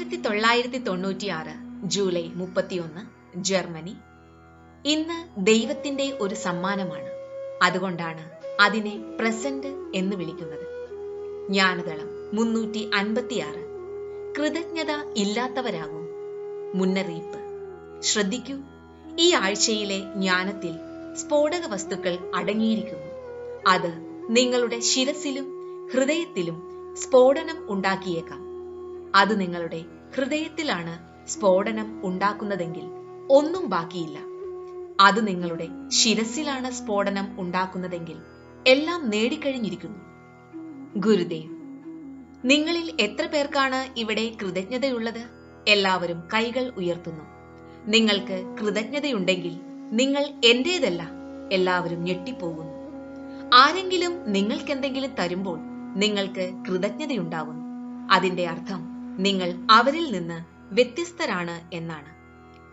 1996 July 31 Germany. ഇന്ന് ദൈവത്തിന്റെ ഒരു സമ്മാനമാണ്. അതുകൊണ്ടാണ് അതിനെ പ്രസന്റ് എന്ന് വിളിക്കുന്നത്. ജ്ഞാനതളം 356. കൃതജ്ഞത ഇല്ലാത്തവരാകും. മുന്നറിയിപ്പ്. ശ്രദ്ധിക്കൂ, ഈ ആഴ്ചയിലെ ജ്ഞാനത്തിൽ സ്ഫോടക വസ്തുക്കൾ അടങ്ങിയിരിക്കുന്നു. അത് നിങ്ങളുടെ ശിരസിലും ഹൃദയത്തിലും സ്ഫോടനം ഉണ്ടാക്കിയേക്കാം. അത് നിങ്ങളുടെ ഹൃദയത്തിലാണ് സ്ഫോടനം ഉണ്ടാക്കുന്നതെങ്കിൽ ഒന്നും ബാക്കിയില്ല. അത് നിങ്ങളുടെ ശിരസിലാണ് സ്ഫോടനം ഉണ്ടാക്കുന്നതെങ്കിൽ എല്ലാം നേടിക്കഴിഞ്ഞിരിക്കുന്നു. ഗുരുദേവ്, നിങ്ങളിൽ എത്ര പേർക്കാണ് ഇവിടെ കൃതജ്ഞതയുള്ളത്? എല്ലാവരും കൈകൾ ഉയർത്തുന്നു. നിങ്ങൾക്ക് കൃതജ്ഞതയുണ്ടെങ്കിൽ നിങ്ങൾ എന്റേതല്ല. എല്ലാവരും ഞെട്ടിപ്പോകുന്നു. ആരെങ്കിലും നിങ്ങൾക്കെന്തെങ്കിലും തരുമ്പോൾ നിങ്ങൾക്ക് കൃതജ്ഞതയുണ്ടാകുന്നു. അതിന്റെ അർത്ഥം നിങ്ങൾ അവരിൽ നിന്ന് വ്യത്യസ്തരാണ് എന്നാണ്.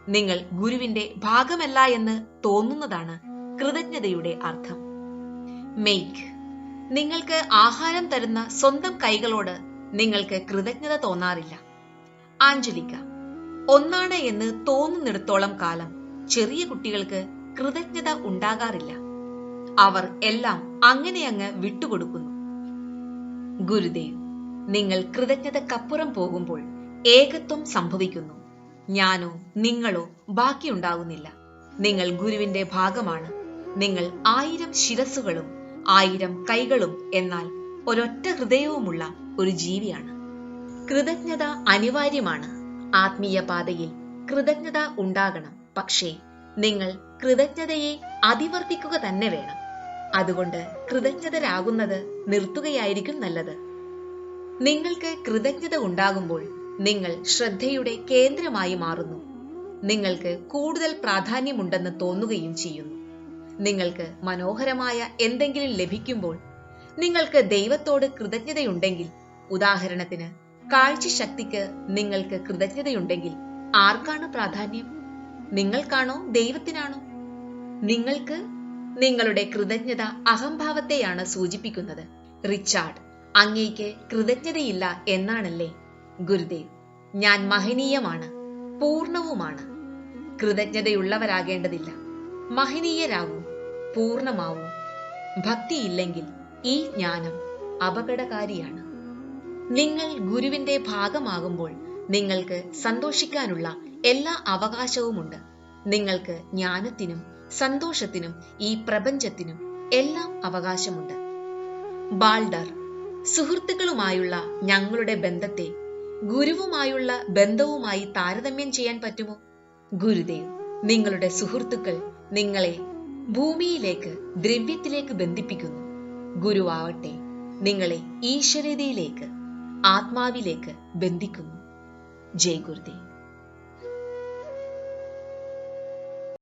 നിങ്ങൾ ഗുരുവിന്റെ ഭാഗമല്ല എന്ന് തോന്നുന്നതാണ് കൃതജ്ഞതയുടെ അർത്ഥം. മെയ്ക്ക്. നിങ്ങൾക്ക് ആഹാരം തരുന്ന സ്വന്തം കൈകളോട് നിങ്ങൾക്ക് കൃതജ്ഞത തോന്നാറില്ല. ആഞ്ചലിക്ക. ഒന്നാണ് എന്ന് തോന്നുന്നിടത്തോളം കാലം ചെറിയ കുട്ടികൾക്ക് കൃതജ്ഞത ഉണ്ടാകാറില്ല. അവർ എല്ലാം അങ്ങ് വിട്ടുകൊടുക്കുന്നു. ഗുരുദേവ്, നിങ്ങൾ കൃതജ്ഞതക്കപ്പുറം പോകുമ്പോൾ ഏകത്വം സംഭവിക്കുന്നു. ഞാനോ നിങ്ങളോ ബാക്കിയുണ്ടാകുന്നില്ല. നിങ്ങൾ ഗുരുവിന്റെ ഭാഗമാണ്. നിങ്ങൾ 1000 ശിരസ്സുകളും 1000 കൈകളും എന്നാൽ ഒരൊറ്റ ഹൃദയവുമുള്ള ഒരു ജീവിയാണ്. കൃതജ്ഞത അനിവാര്യമാണ്. ആത്മീയ പാതയിൽ കൃതജ്ഞത ഉണ്ടാകണം. പക്ഷേ നിങ്ങൾ കൃതജ്ഞതയെ അതിവർത്തിക്കുക തന്നെ വേണം. അതുകൊണ്ട് കൃതജ്ഞതരാകുന്നത് നിർത്തുകയായിരിക്കും നല്ലത്. നിങ്ങൾക്ക് കൃതജ്ഞത ഉണ്ടാകുമ്പോൾ നിങ്ങൾ ശ്രദ്ധയുടെ കേന്ദ്രമായി മാറുന്നു. നിങ്ങൾക്ക് കൂടുതൽ പ്രാധാന്യമുണ്ടെന്ന് തോന്നുകയും ചെയ്യുന്നു. നിങ്ങൾക്ക് മനോഹരമായ എന്തെങ്കിലും ലഭിക്കുമ്പോൾ, നിങ്ങൾക്ക് ദൈവത്തോട് കൃതജ്ഞതയുണ്ടെങ്കിൽ, ഉദാഹരണത്തിന് കാഴ്ചശക്തിക്ക് നിങ്ങൾക്ക് കൃതജ്ഞതയുണ്ടെങ്കിൽ, ആർക്കാണ് പ്രാധാന്യം? നിങ്ങൾക്കാണോ ദൈവത്തിനാണോ? നിങ്ങൾക്ക്. നിങ്ങളുടെ കൃതജ്ഞത അഹംഭാവത്തെയാണ് സൂചിപ്പിക്കുന്നത്. റിച്ചാർഡ്, അങ്ങേക്ക് കൃതജ്ഞതയില്ല എന്നാണല്ലേ? ഗുരുദേവ്, ഞാൻ മഹനീയമാണ്, പൂർണ്ണവുമാണ്. കൃതജ്ഞതയുള്ളവരാകേണ്ടതില്ല. മഹനീയരാകൂ, പൂർണ്ണമാവൂ. ഭക്തിയില്ലെങ്കിൽ ഈ ജ്ഞാനം അപകടകാരിയാണ്. നിങ്ങൾ ഗുരുവിന്റെ ഭാഗമാകുമ്പോൾ നിങ്ങൾക്ക് സന്തോഷിക്കാനുള്ള എല്ലാ അവകാശവുമുണ്ട്. നിങ്ങൾക്ക് ജ്ഞാനത്തിനും സന്തോഷത്തിനും ഈ പ്രപഞ്ചത്തിനും എല്ലാം അവകാശമുണ്ട്. ബാൾഡർ. സുഹൃത്തുക്കളുമായുള്ള ഞങ്ങളുടെ ബന്ധത്തെ ഗുരുവുമായുള്ള ബന്ധവുമായി താരതമ്യം ചെയ്യാൻ പറ്റുമോ? ഗുരുദേവ്, നിങ്ങളുടെ സുഹൃത്തുക്കൾ നിങ്ങളെ ഭൂമിയിലേക്ക്, ദ്രവ്യത്തിലേക്ക് ബന്ധിപ്പിക്കുന്നു. ഗുരുവാവട്ടെ നിങ്ങളെ ഈശ്വരതയിലേക്ക്, ആത്മാവിലേക്ക് ബന്ധിക്കുന്നു. ജയ് ഗുരുദേവ്.